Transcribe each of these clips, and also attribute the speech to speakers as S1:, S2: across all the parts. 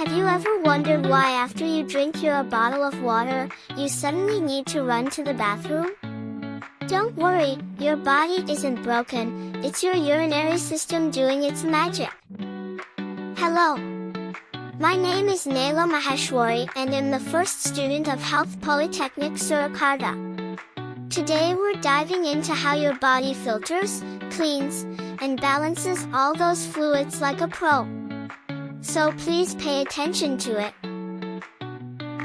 S1: Have you ever wondered why after you drink your bottle of water, you suddenly need to run to the bathroom? Don't worry, your body isn't broken, it's your urinary system doing its magic. Hello. My name is Nailla Maheswari and I'm the first student of Health Polytechnic Surakarta. Today we're diving into how your body filters, cleans, and balances all those fluids like a pro. So please pay attention to it.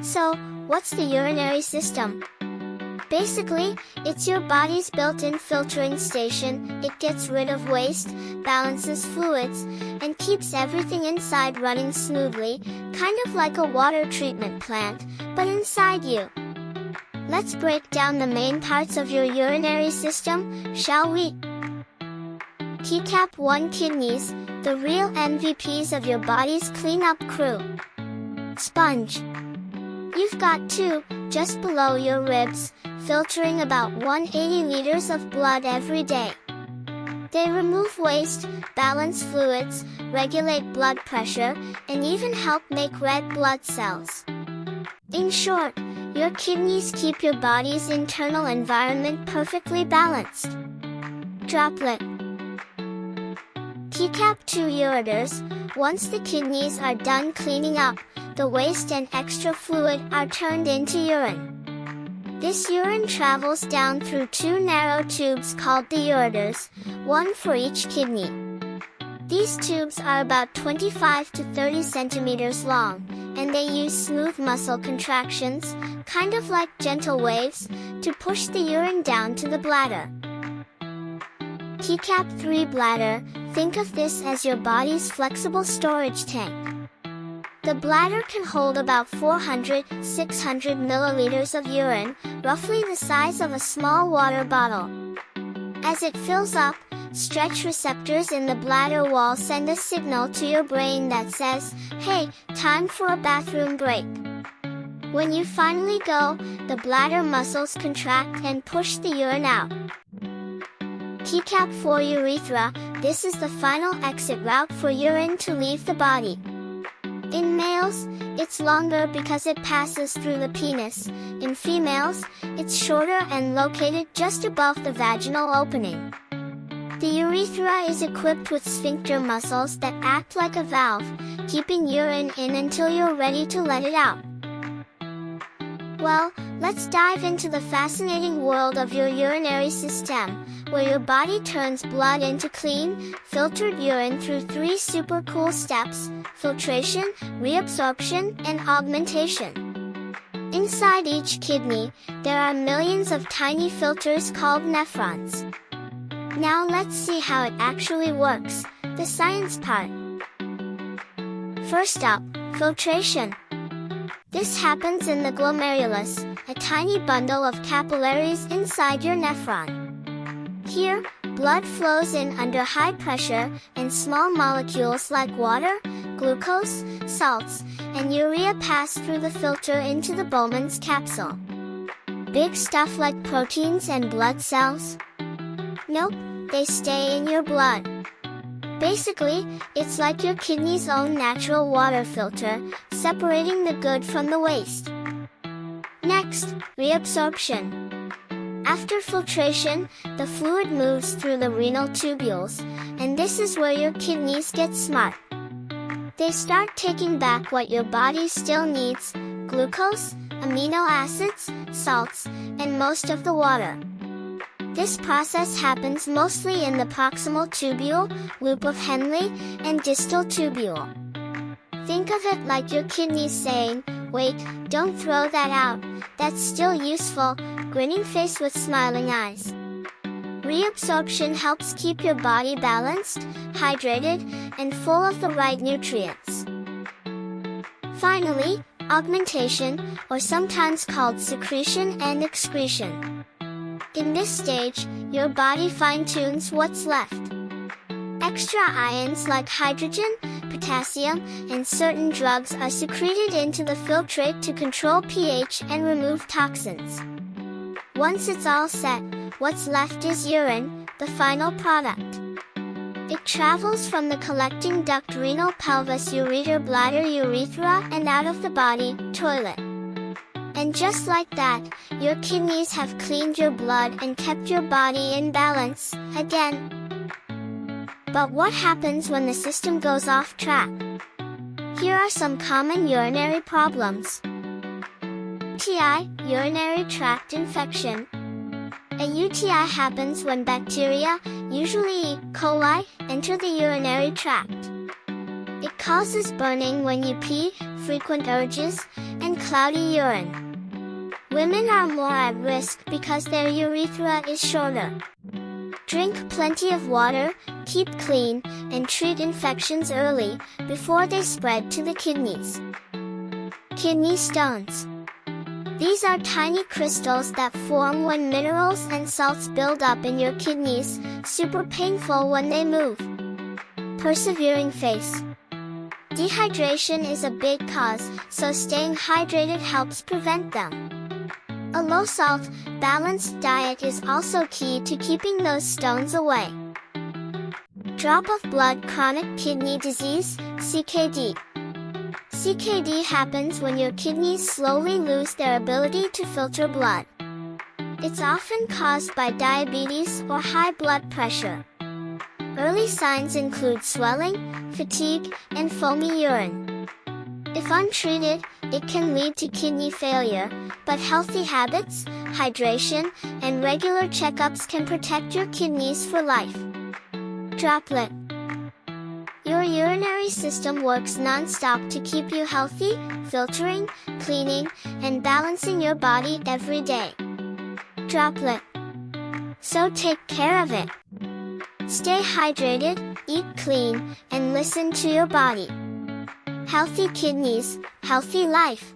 S1: So, what's the urinary system? Basically, it's your body's built-in filtering station. It gets rid of waste, balances fluids, and keeps everything inside running smoothly, kind of like a water treatment plant, but inside you. Let's break down the main parts of your urinary system, shall we? Keycap 1 Kidneys, the real MVPs of your body's cleanup crew. Sponge. You've got two, just below your ribs, filtering about 180 liters of blood every day. They remove waste, balance fluids, regulate blood pressure, and even help make red blood cells. In short, your kidneys keep your body's internal environment perfectly balanced. Droplet. Keycap 2 Ureters. Once the kidneys are done cleaning up, the waste and extra fluid are turned into urine. This urine travels down through two narrow tubes called the ureters, one for each kidney. These tubes are about 25 to 30 centimeters long, and they use smooth muscle contractions, kind of like gentle waves, to push the urine down to the bladder. Keycap 3 Bladder. Think of this as your body's flexible storage tank. The bladder can hold about 400–600 milliliters of urine, roughly the size of a small water bottle. As it fills up, stretch receptors in the bladder wall send a signal to your brain that says, "Hey, time for a bathroom break." When you finally go, the bladder muscles contract and push the urine out. Keycap 4 Urethra. This is the final exit route for urine to leave the body. In males, it's longer because it passes through the penis. In females, it's shorter and located just above the vaginal opening. The urethra is equipped with sphincter muscles that act like a valve, keeping urine in until you're ready to let it out. Well, let's dive into the fascinating world of your urinary system, where your body turns blood into clean, filtered urine through 3 super cool steps: filtration, reabsorption, and augmentation. Inside each kidney, there are millions of tiny filters called nephrons. Now let's see how it actually works, the science part. First up, filtration. This happens in the glomerulus, a tiny bundle of capillaries inside your nephron. Here, blood flows in under high pressure, and small molecules like water, glucose, salts, and urea pass through the filter into the Bowman's capsule. Big stuff like proteins and blood cells? Nope, they stay in your blood. Basically, it's like your kidney's own natural water filter, separating the good from the waste. Next, reabsorption. After filtration, the fluid moves through the renal tubules, and this is where your kidneys get smart. They start taking back what your body still needs: glucose, amino acids, salts, and most of the water. This process happens mostly in the proximal tubule, loop of Henle, and distal tubule. Think of it like your kidneys saying, "Wait, don't throw that out, that's still useful," grinning face with smiling eyes. Reabsorption helps keep your body balanced, hydrated, and full of the right nutrients. Finally, augmentation, or sometimes called secretion and excretion. In this stage, your body fine-tunes what's left. Extra ions like hydrogen, potassium, and certain drugs are secreted into the filtrate to control pH and remove toxins. Once it's all set, what's left is urine, the final product. It travels from the collecting duct renal pelvis ureter bladder urethra and out of the body, toilet. And just like that, your kidneys have cleaned your blood and kept your body in balance, again. But what happens when the system goes off track? Here are some common urinary problems. UTI, urinary tract infection. A UTI happens when bacteria, usually E. coli, enter the urinary tract. It causes burning when you pee, frequent urges, and cloudy urine. Women are more at risk because their urethra is shorter. Drink plenty of water, keep clean, and treat infections early, before they spread to the kidneys. Kidney stones. These are tiny crystals that form when minerals and salts build up in your kidneys, super painful when they move. Persevering face. Dehydration is a big cause, so staying hydrated helps prevent them. A low-salt, balanced diet is also key to keeping those stones away. Drop of blood chronic kidney disease, CKD. CKD happens when your kidneys slowly lose their ability to filter blood. It's often caused by diabetes or high blood pressure. Early signs include swelling, fatigue, and foamy urine. If untreated, it can lead to kidney failure, but healthy habits, hydration, and regular checkups can protect your kidneys for life. Droplet. Your urinary system works non-stop to keep you healthy, filtering, cleaning, and balancing your body every day. Droplet. So take care of it. Stay hydrated, eat clean, and listen to your body. Healthy kidneys, healthy life.